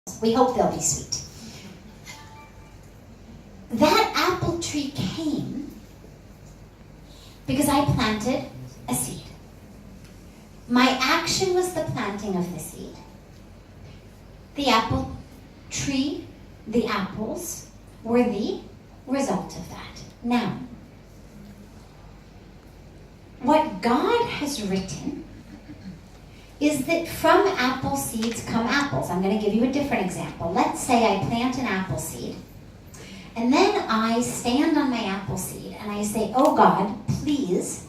We hope they'll be sweet. That apple tree came because I planted a seed. My action was the planting of the seed. The apple tree, the apples, were the result of that. Now, what God has written is that from apple seeds come apples. I'm going to give you a different example. Let's say I plant an apple seed, and then I stand on my apple seed and I say, oh God, please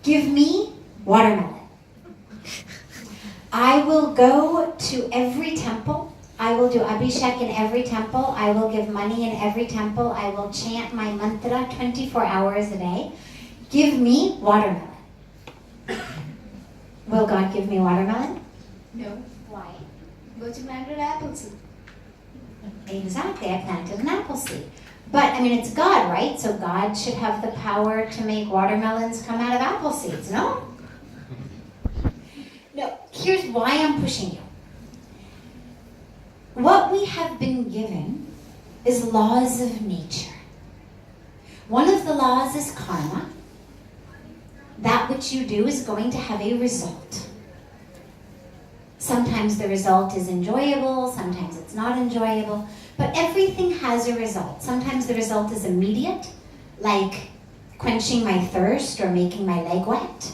give me watermelon. I will go to every temple. I will do Abhishek in every temple. I will give money in every temple. I will chant my mantra 24 hours a day. Give me watermelon. Will God give me watermelon? No. Why? But you planted apple seed. Exactly, I planted an apple seed. But, I mean, it's God, right? So God should have the power to make watermelons come out of apple seeds, no? No, here's why I'm pushing you. What we have been given is laws of nature. One of the laws is karma. That which you do is going to have a result. Sometimes the result is enjoyable, sometimes it's not enjoyable, but everything has a result. Sometimes the result is immediate, like quenching my thirst or making my leg wet.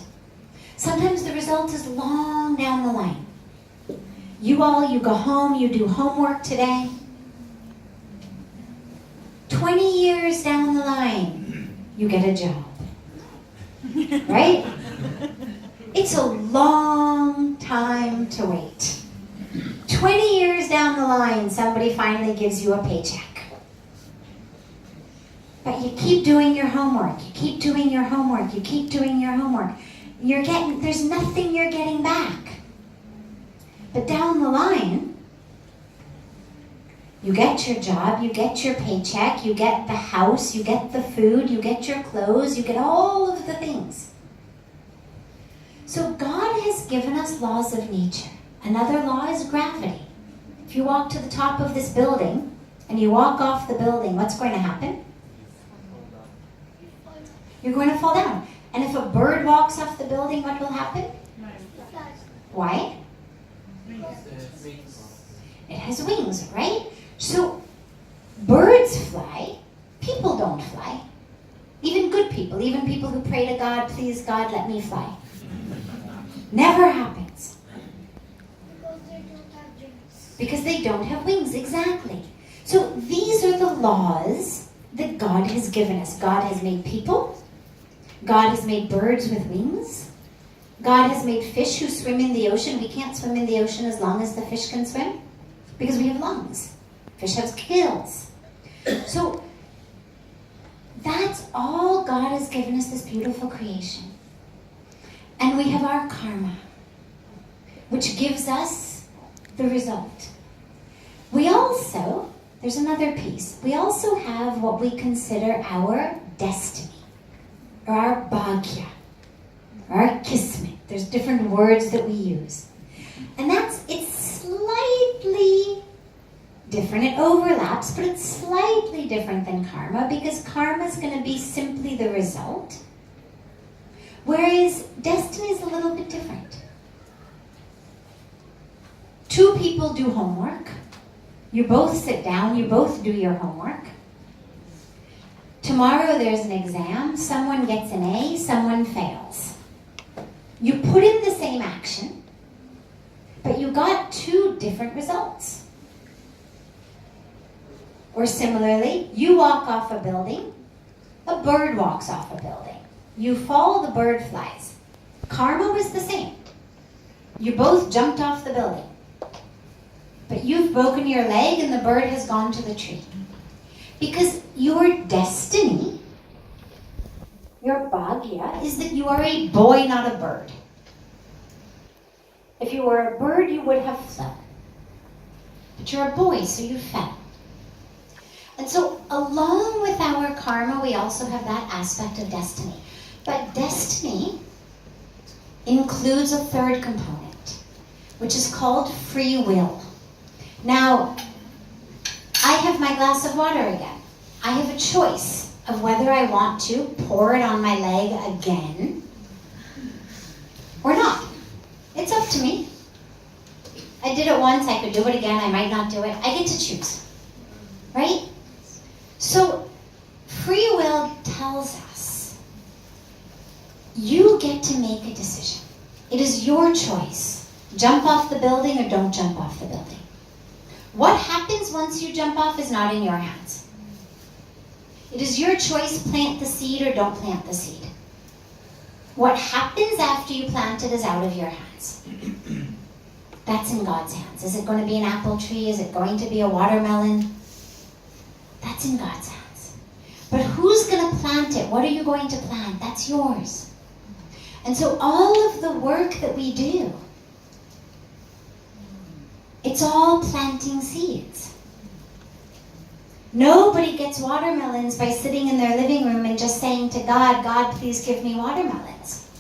Sometimes the result is long down the line. You go home, you do homework today. 20 years down the line, you get a job. Right? It's a long time to wait. 20 years down the line, somebody finally gives you a paycheck. But you keep doing your homework. You keep doing your homework. You keep doing your homework. There's nothing you're getting back. But down the line, you get your job, you get your paycheck, you get the house, you get the food, you get your clothes, you get all of the things. So God has given us laws of nature. Another law is gravity. If you walk to the top of this building and you walk off the building, what's going to happen? You're going to fall down. And if a bird walks off the building, what will happen? Why? It has wings, right? So birds fly, people don't fly. Even good people, even people who pray to God, please God, let me fly. Never happens. Because they don't have wings, exactly. So these are the laws that God has given us. God has made people. God has made birds with wings. God has made fish who swim in the ocean. We can't swim in the ocean as long as the fish can swim because we have lungs. Fish has gills. So that's all God has given us, this beautiful creation. And we have our karma, which gives us the result. We also, there's another piece, we also have what we consider our destiny, or our bhagya, or our kismet. There's different words that we use. And it's slightly different. It overlaps, but it's slightly different than karma, because karma is going to be simply the result, whereas destiny is a little bit different. Two people do homework. You both sit down, you both do your homework. Tomorrow there's an exam, someone gets an A, someone fails. You put in the same action, but you got two different results. Or similarly, you walk off a building, a bird walks off a building. You fall, the bird flies. Karma was the same. You both jumped off the building. But you've broken your leg and the bird has gone to the tree. Because your destiny, your bhagya, is that you are a boy, not a bird. If you were a bird, you would have flown. But you're a boy, so you fell. And so along with our karma, we also have that aspect of destiny. But destiny includes a third component, which is called free will. Now, I have my glass of water again. I have a choice of whether I want to pour it on my leg again or not. It's up to me. I did it once, I could do it again, I might not do it. I get to choose, right? So, free will tells us you get to make a decision. It is your choice. Jump off the building or don't jump off the building. What happens once you jump off is not in your hands. It is your choice, plant the seed or don't plant the seed. What happens after you plant it is out of your hands. That's in God's hands. Is it going to be an apple tree? Is it going to be a watermelon? That's in God's hands. But who's going to plant it? What are you going to plant? That's yours. And so all of the work that we do, it's all planting seeds. Nobody gets watermelons by sitting in their living room and just saying to God, God, please give me watermelons.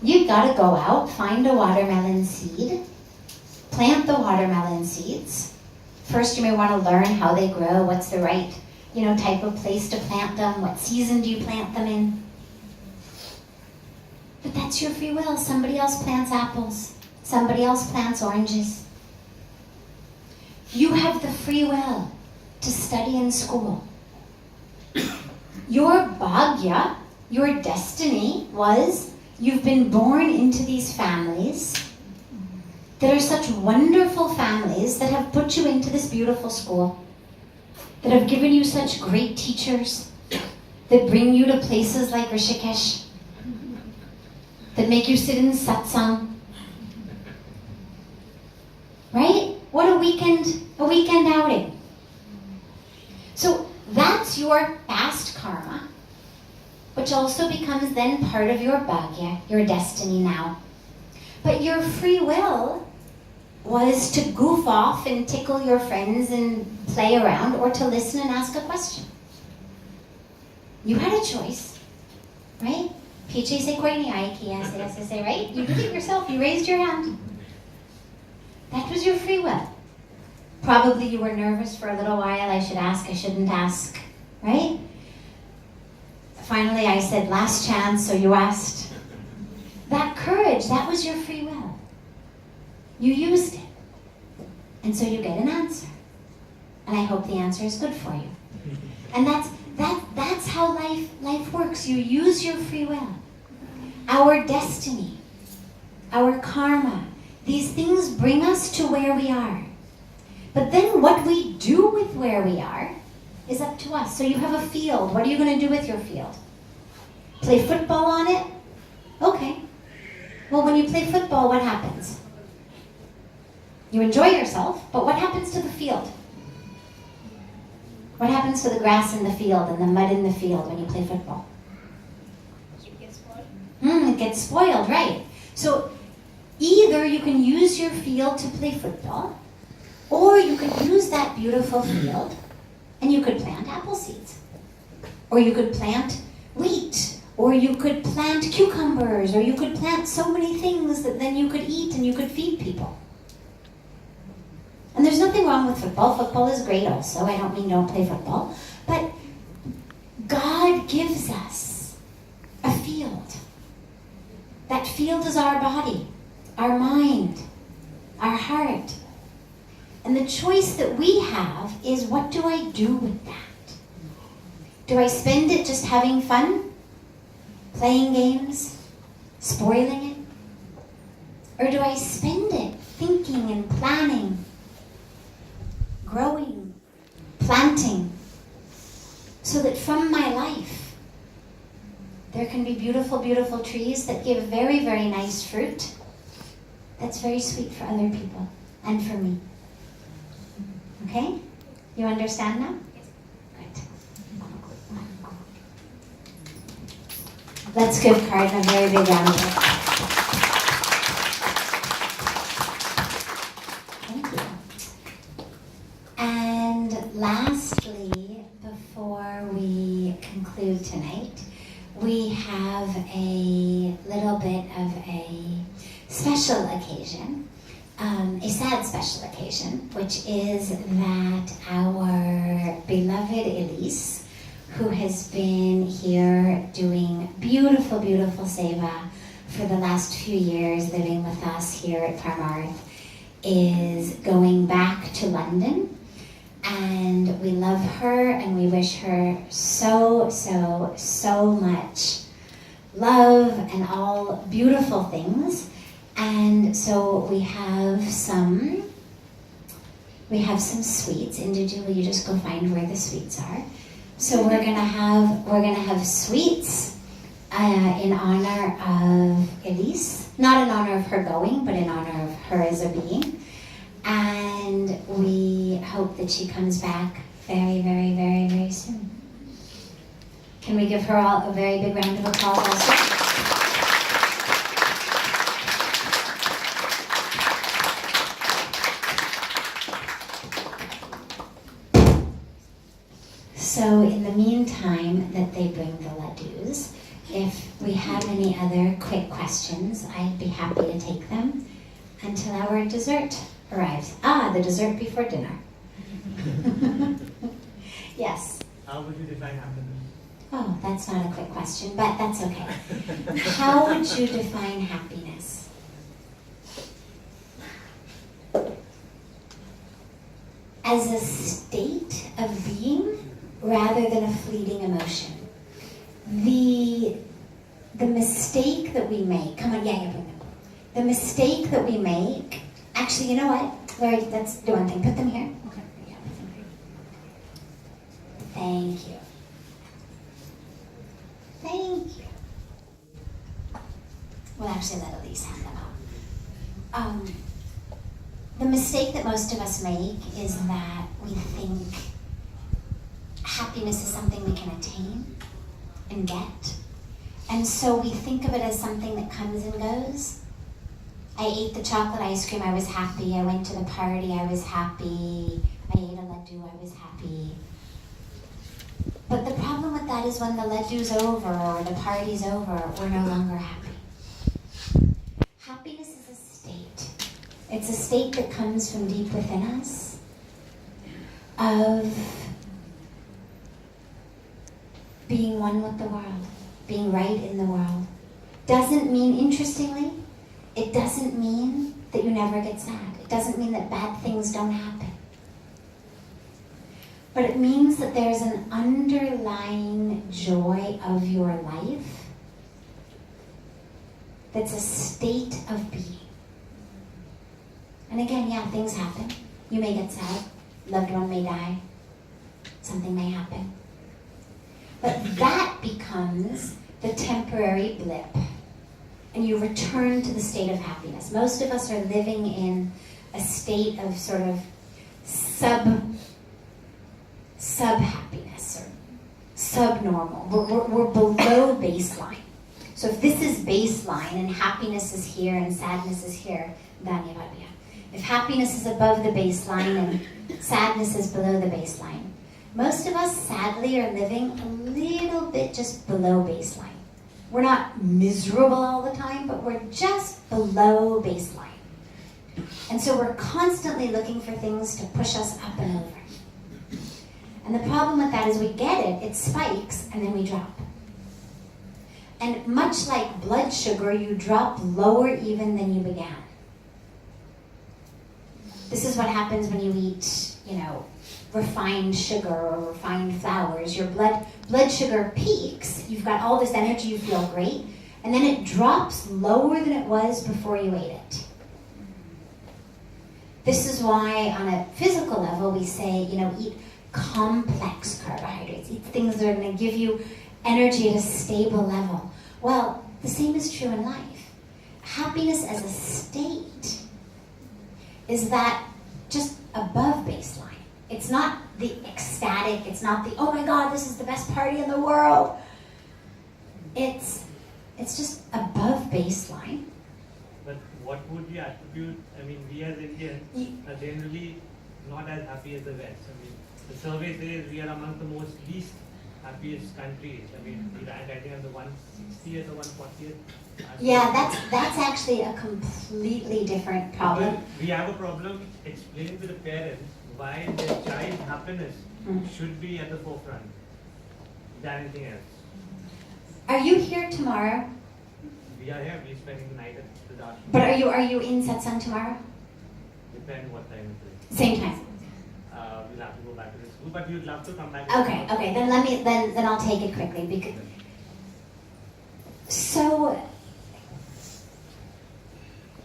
You've got to go out, find a watermelon seed, plant the watermelon seeds. First, you may want to learn how they grow, what's the right, type of place to plant them, what season do you plant them in. But that's your free will. Somebody else plants apples. Somebody else plants oranges. You have the free will to study in school. Your bhagya, your destiny was you've been born into these families that are such wonderful families that have put you into this beautiful school, that have given you such great teachers, that bring you to places like Rishikesh, that make you sit in Satsang. Right? What a weekend outing. So that's your past karma, which also becomes then part of your bhagya, your destiny now. But your free will was to goof off and tickle your friends and play around, or to listen and ask a question. You had a choice, right? Ph.D. right? You did it yourself, you raised your hand. That was your free will. Probably you were nervous for a little while, I should ask, I shouldn't ask, right? Finally I said, last chance, so you asked. That courage, that was your free will. You used it. And so you get an answer. And I hope the answer is good for you. And that's how life works. You use your free will. Our destiny, our karma, these things bring us to where we are. But then what we do with where we are is up to us. So you have a field. What are you going to do with your field? Play football on it? Okay. Well, when you play football, what happens? You enjoy yourself, but what happens to the field? What happens to the grass in the field and the mud in the field when you play football? It gets spoiled. It gets spoiled, right. So either you can use your field to play football, or you could use that beautiful field and you could plant apple seeds. Or you could plant wheat, or you could plant cucumbers, or you could plant so many things that then you could eat and you could feed people. And there's nothing wrong with football. Football is great also. I don't mean don't play football. But God gives us a field. That field is our body, our mind, our heart. And the choice that we have is, what do I do with that? Do I spend it just having fun? Playing games? Spoiling it? Or do I spend it thinking and planning? Growing, planting, so that from my life there can be beautiful, beautiful trees that give very, very nice fruit that's very sweet for other people and for me. Okay? You understand now? Good. Let's give Cardin a very big round of applause. Lastly, before we conclude tonight, we have a little bit of a special occasion, a sad special special occasion, which is that our beloved Elise, who has been here doing beautiful, beautiful seva for the last few years, living with us here at Parmarth, is going back to London. And we love her and we wish her so, so, so much love and all beautiful things. And so we have some sweets. Indu, will you just go find where the sweets are? So we're gonna have sweets in honor of Elise, not in honor of her going, but in honor of her as a being. And we hope that she comes back very, very, very, very soon. Can we give her all a very big round of applause also? So in the meantime that they bring the laddus, if we have any other quick questions, I'd be happy to take them until our dessert arrives. The dessert before dinner. Yes? How would you define happiness? Oh, that's not a quick question, but that's okay. How would you define happiness? As a state of being rather than a fleeting emotion. The mistake that we make, come on, bring them. The mistake that we make, actually, you know what? Larry, let's do one thing. Put them here. Okay. Yeah, put them here. Thank you. Thank you. We'll actually let Elise hand them out. The mistake that most of us make is that we think happiness is something we can attain and get. And so we think of it as something that comes and goes. I ate the chocolate ice cream, I was happy. I went to the party, I was happy. I ate a laddu, I was happy. But the problem with that is when the laddu's over or the party's over, we're no longer happy. Happiness is a state. It's a state that comes from deep within us of being one with the world, being right in the world. Doesn't mean, interestingly, it doesn't mean that you never get sad. It doesn't mean that bad things don't happen. But it means that there's an underlying joy of your life that's a state of being. And again, yeah, things happen. You may get sad. Loved one may die. Something may happen. But that becomes the temporary blip. And you return to the state of happiness. Most of us are living in a state of sort of sub-happiness or subnormal. We're below baseline. So if this is baseline and happiness is here and sadness is here, if happiness is above the baseline and sadness is below the baseline, most of us sadly are living a little bit just below baseline. We're not miserable all the time, but we're just below baseline. And so we're constantly looking for things to push us up and over. And the problem with that is we get it, it spikes, and then we drop. And much like blood sugar, you drop lower even than you began. This is what happens when you eat, refined sugar or refined flours. Your blood sugar peaks, you've got all this energy, you feel great, and then it drops lower than it was before you ate it. This is why on a physical level we say, eat complex carbohydrates, eat things that are going to give you energy at a stable level. Well, the same is true in life. Happiness as a state is that just above baseline. It's not the ecstatic, it's not the, oh my God, this is the best party in the world. It's just above baseline. But what would you attribute, we as Indians are generally not as happy as the West. The survey says we are among the most least happiest countries. I mean, we rank, I think, on the 160th or 140th. Yeah, that's actually a completely different problem. But we have a problem explaining to the parents why their child's happiness should be at the forefront than anything else. Are you here tomorrow? We are here, we're spending the night at the ashram. But are you in satsang tomorrow? Depends what time it is. Same time. We'll have to go back to the school, but we would love to come back. Okay. Then I'll take it quickly because. So.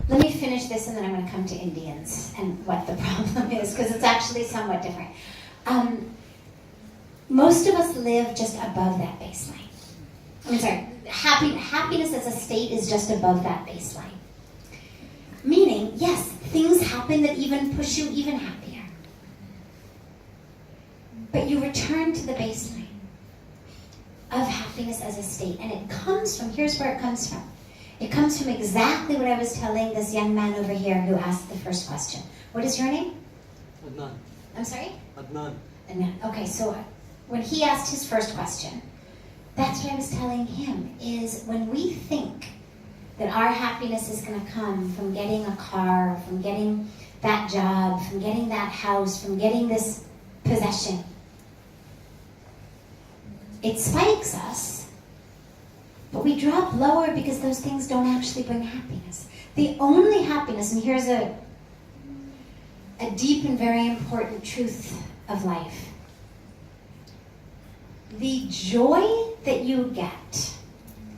Let me finish this and then I'm going to come to Indians and what the problem is because it's actually somewhat different. Most of us live just above that baseline. I'm sorry, happiness as a state is just above that baseline. Meaning, yes, things happen that even push you even happier. But you return to the baseline of happiness as a state. And it comes from, here's where it comes from. It comes from exactly what I was telling this young man over here who asked the first question. What is your name? Adnan. I'm sorry? Adnan. Adnan. Okay, so when he asked his first question, that's what I was telling him, is when we think that our happiness is going to come from getting a car, from getting that job, from getting that house, from getting this possession, it spikes us. But we drop lower because those things don't actually bring happiness. The only happiness, and here's a deep and very important truth of life. The joy that you get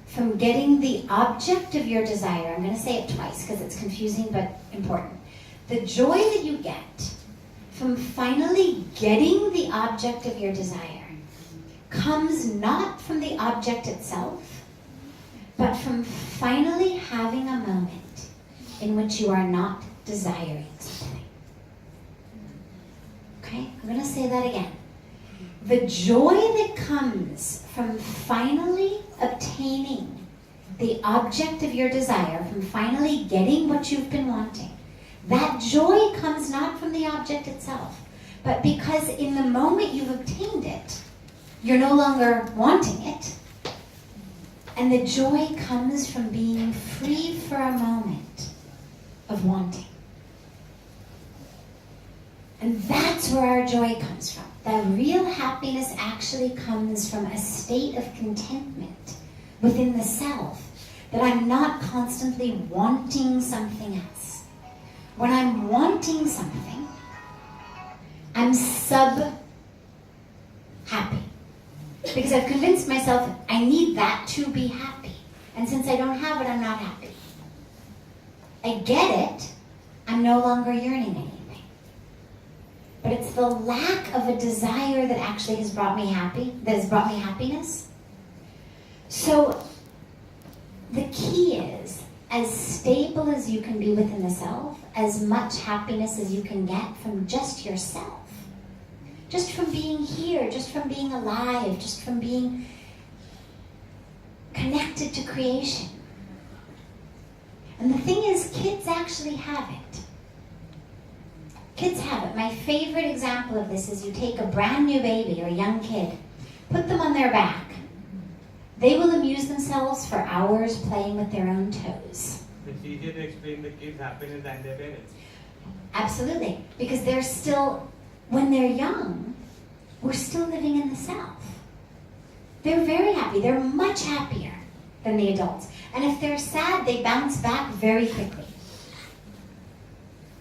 from getting the object of your desire, I'm going to say it twice because it's confusing but important. The joy that you get from finally getting the object of your desire comes not from the object itself, but from finally having a moment in which you are not desiring something. Okay, I'm going to say that again. The joy that comes from finally obtaining the object of your desire, from finally getting what you've been wanting, that joy comes not from the object itself, but because in the moment you've obtained it, you're no longer wanting it. And the joy comes from being free for a moment of wanting. And that's where our joy comes from. The real happiness actually comes from a state of contentment within the self, that I'm not constantly wanting something else. When I'm wanting something, I'm sub-happy. Because I've convinced myself I need that to be happy. And since I don't have it, I'm not happy. I get it, I'm no longer yearning anything. But it's the lack of a desire that actually has brought me happiness. So the key is, as stable as you can be within the self, as much happiness as you can get from just yourself. Just from being here, just from being alive, just from being connected to creation. And the thing is, kids actually have it. Kids have it. My favorite example of this is you take a brand new baby or a young kid, put them on their back. They will amuse themselves for hours playing with their own toes. It's easier to explain the kids' happiness than their parents. Absolutely. Because they're still, when they're young, we're still living in the self. They're very happy. They're much happier than the adults. And if they're sad, they bounce back very quickly.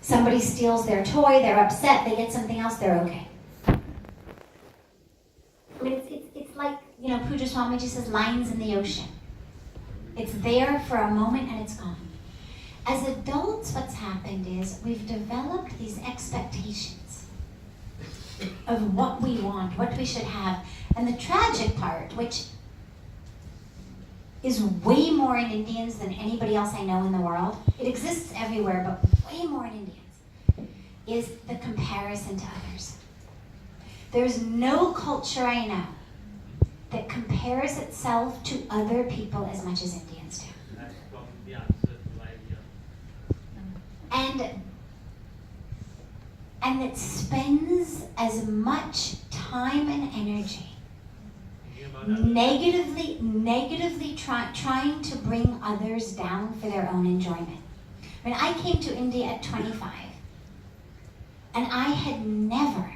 Somebody steals their toy, they're upset, they get something else, they're okay. I mean, it's like, Pooja Swamiji says, lines in the ocean. It's there for a moment and it's gone. As adults, what's happened is we've developed these expectations of what we want, what we should have. And the tragic part, which is way more in Indians than anybody else I know in the world, it exists everywhere, but way more in Indians, is the comparison to others. There's no culture I know that compares itself to other people as much as Indians do. That's probably the answer to why we are. And it spends as much time and energy negatively trying to bring others down for their own enjoyment. When I came to India at 25, and I had never,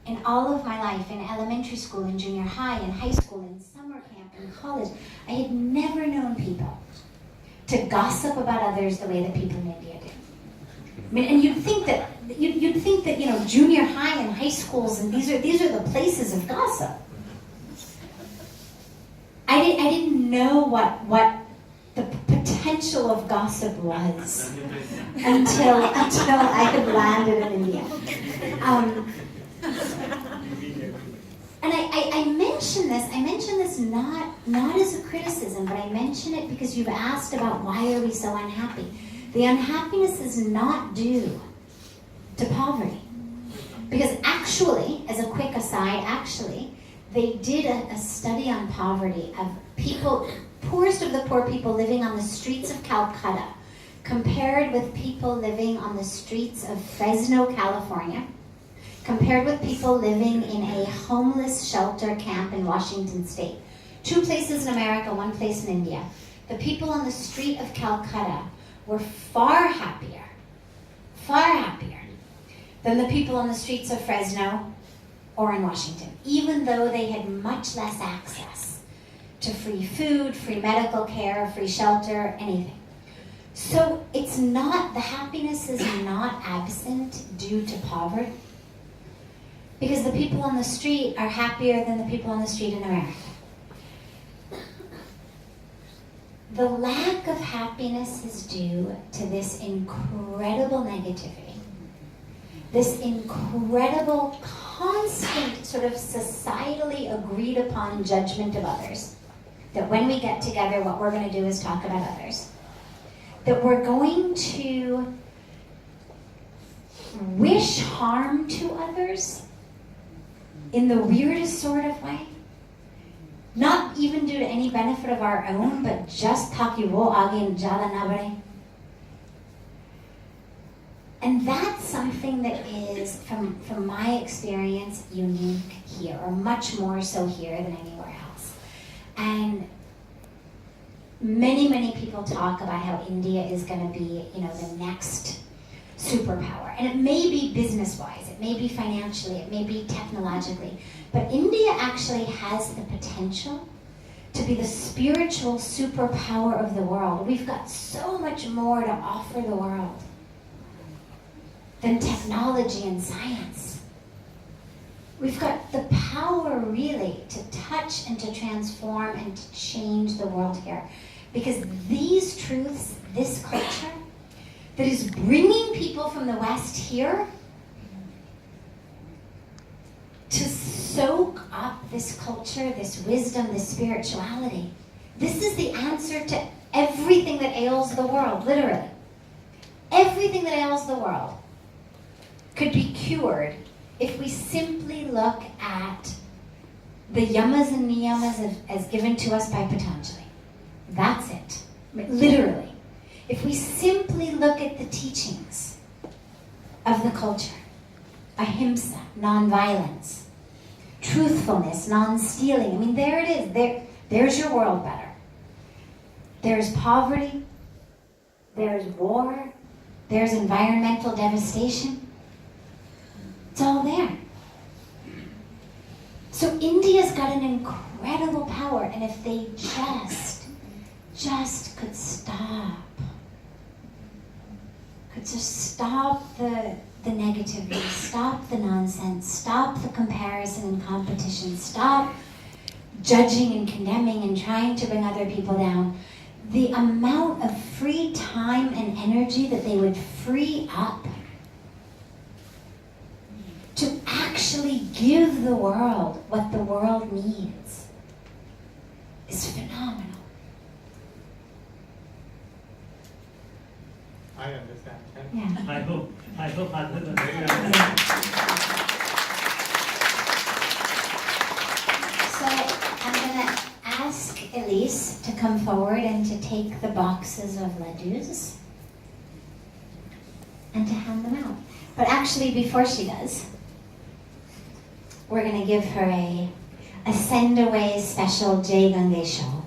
in all of my life, in elementary school, in junior high, in high school, in summer camp, in college, I had never known people to gossip about others the way that people in India do. I mean, and you'd think that junior high and high schools, and these are the places of gossip. I didn't know what the potential of gossip was until I had landed in India. And I mention this not as a criticism, but I mention it because you've asked about why are we so unhappy. The unhappiness is not due to poverty. Because actually, as a quick aside, they did a study on poverty of people, poorest of the poor people living on the streets of Calcutta, compared with people living on the streets of Fresno, California, compared with people living in a homeless shelter camp in Washington State. 2 places in America, 1 place in India. The people on the street of Calcutta were far happier than the people on the streets of Fresno or in Washington, even though they had much less access to free food, free medical care, free shelter, anything. So the happiness is not absent due to poverty, because the people on the street are happier than the people on the street in America. The lack of happiness is due to this incredible negativity, this incredible, constant sort of societally agreed upon judgment of others. That when we get together, what we're going to do is talk about others. That we're going to wish harm to others in the weirdest sort of way. Not even due to any benefit of our own, but just taki wo aage jala na badhe. And that's something that is, from my experience, unique here, or much more so here than anywhere else. And many people talk about how India is going to be, the next superpower. And it may be business-wise, it may be financially, it may be technologically, but India actually has the potential to be the spiritual superpower of the world. We've got so much more to offer the world than technology and science. We've got the power really to touch and to transform and to change the world here. Because these truths, this culture, that is bringing people from the West here to soak up this culture, this wisdom, this spirituality. This is the answer to everything that ails the world, literally. Everything that ails the world could be cured if we simply look at the yamas and niyamas as given to us by Patanjali. That's it. Literally. If we simply look at the teachings of the culture, ahimsa, non-violence, truthfulness, non-stealing, there it is. There's your world better. There's poverty, there's war, there's environmental devastation. It's all there. So India's got an incredible power, and if they just could just stop the negativity, stop the nonsense, stop the comparison and competition, stop judging and condemning and trying to bring other people down, the amount of free time and energy that they would free up to actually give the world what the world needs is phenomenal. I understand. Yeah. I hope others understand. So I'm going to ask Elise to come forward and to take the boxes of laddus and to hand them out. But actually, before she does, we're going to give her a send away special Jai Gangesho.